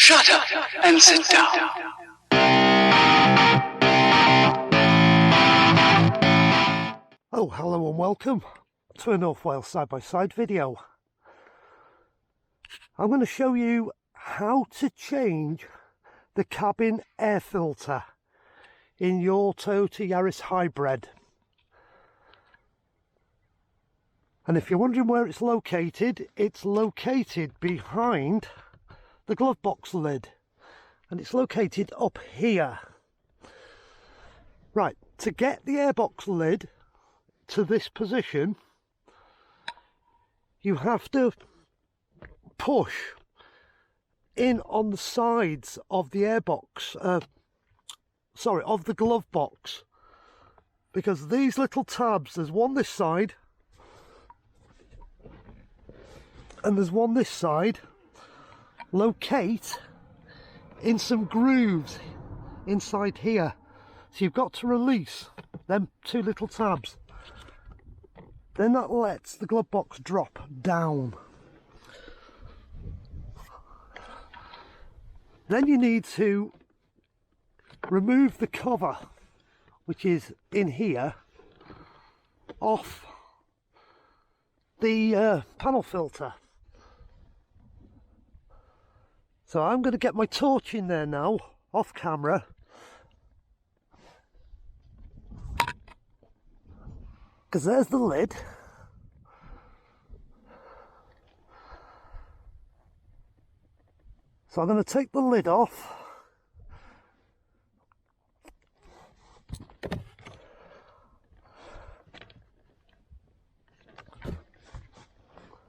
Shut up and sit down. Oh, hello and welcome to a North Wales side-by-side video. I'm going to show you how to change the cabin air filter in your Toyota Yaris hybrid. And if you're wondering where it's located behind the glove box lid, and it's located up here. Right, to get the airbox lid to this position, you have to push in on the sides of the airbox, of the glove box, because these little tabs, there's one this side and there's one this side, locate in some grooves inside here. So you've got to release them two little tabs. Then that lets the glove box drop down. Then you need to remove the cover, which is in here, off the panel filter. So I'm going to get my torch in there now, off camera. Because there's the lid. So I'm going to take the lid off.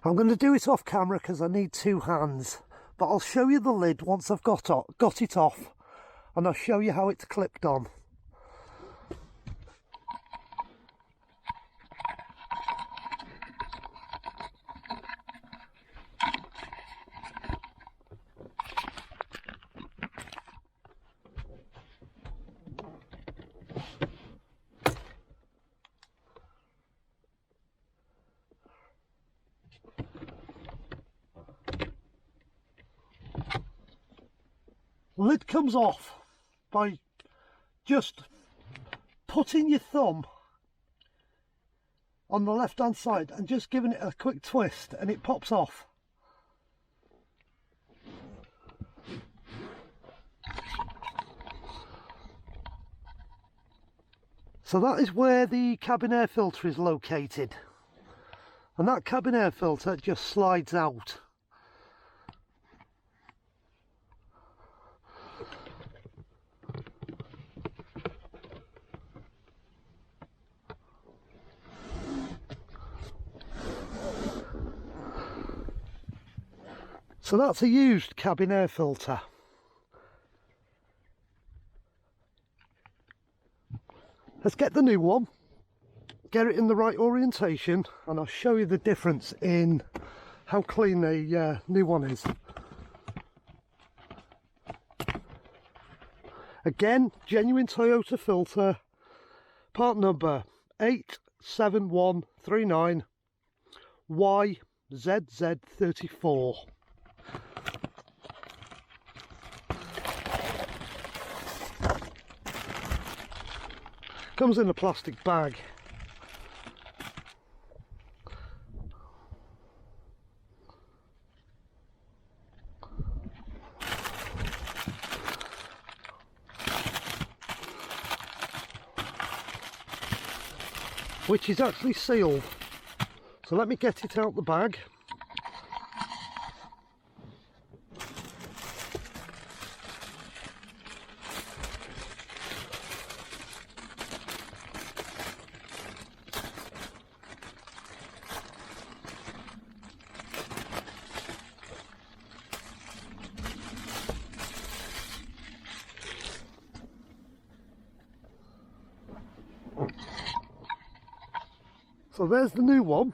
I'm going to do it off camera because I need two hands. But I'll show you the lid once I've got it off, and I'll show you how it's clipped on. The lid comes off by just putting your thumb on the left hand side and just giving it a quick twist, and it pops off. So that is where the cabin air filter is located, and that cabin air filter just slides out. So that's a used cabin air filter. Let's get the new one, get it in the right orientation, and I'll show you the difference in how clean the new one is. Again, genuine Toyota filter, part number 87139 YZZ34. Comes in a plastic bag. Which is actually sealed. So let me get it out the bag. So there's the new one.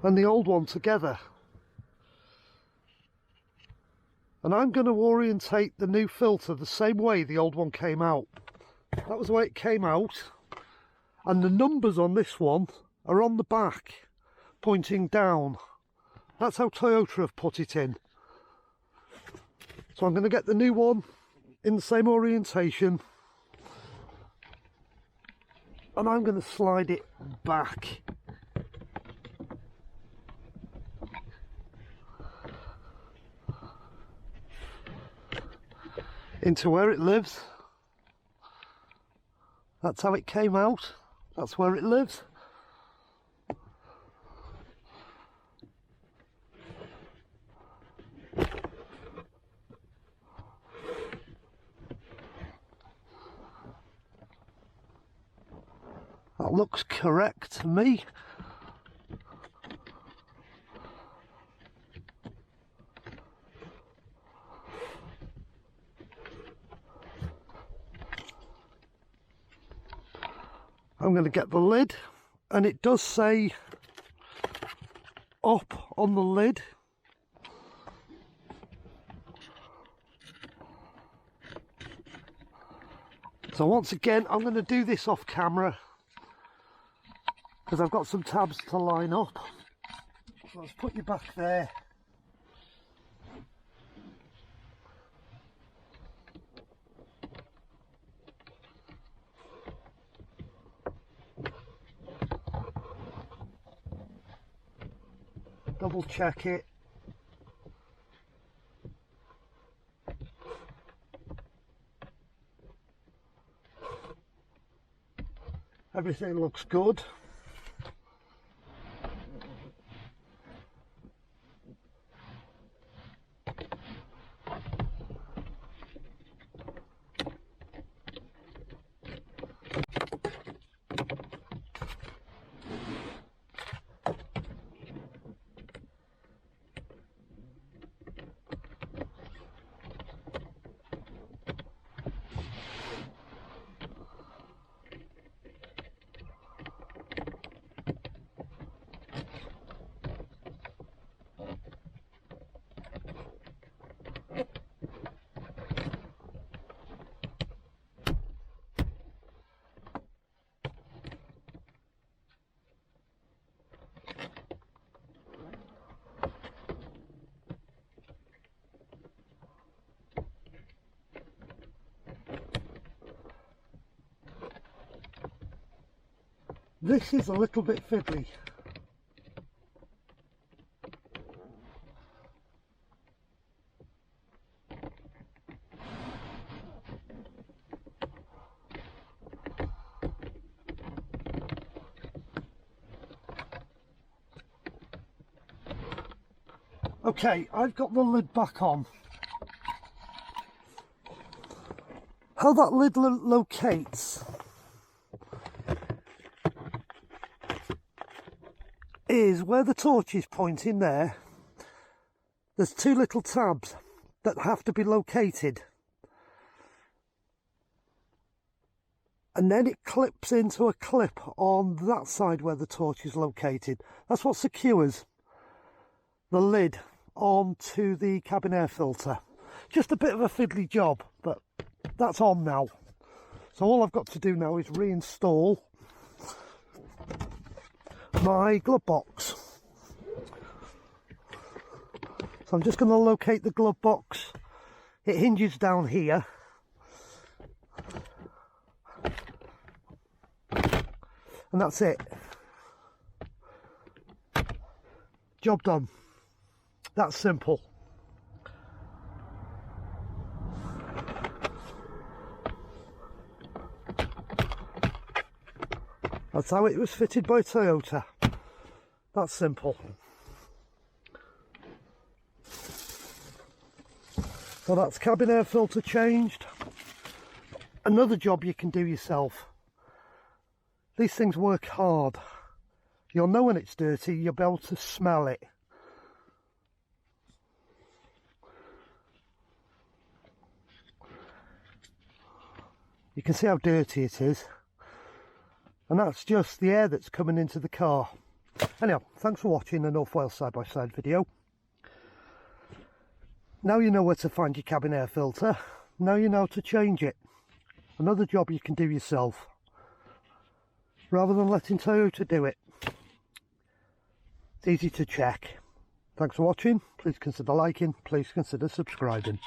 And the old one together. And I'm going to orientate the new filter the same way the old one came out. That was the way it came out. And the numbers on this one are on the back. pointing down. That's how Toyota have put it in. So I'm going to get the new one in the same orientation, and I'm going to slide it back. Into where it lives. That's how it came out. That's where it lives. That looks correct to me. I'm going to get the lid, and it does say up on the lid. So once again, I'm going to do this off camera because I've got some tabs to line up. So let's put you back there. Double check it. Everything looks good. This is a little bit fiddly. Okay, I've got the lid back on. How that lid locates is where the torch is pointing there. There's two little tabs that have to be located, and then it clips into a clip on that side where the torch is located. That's what secures the lid onto the cabin air filter. Just a bit of a fiddly job, but that's on now. So all I've got to do now is reinstall my glove box. So I'm just going to locate the glove box. It hinges down here, and that's it. Job done. That's simple. That's how it was fitted by Toyota. That's simple. So that's cabin air filter changed. Another job you can do yourself. These things work hard. You'll know when it's dirty, you'll be able to smell it. You can see how dirty it is. And that's just the air that's coming into the car. Anyhow, thanks for watching the North Wales side-by-side video. Now you know where to find your cabin air filter. Now you know how to change it. Another job you can do yourself, rather than letting Toyota do it. It's easy to check. Thanks for watching. Please consider liking, please consider subscribing.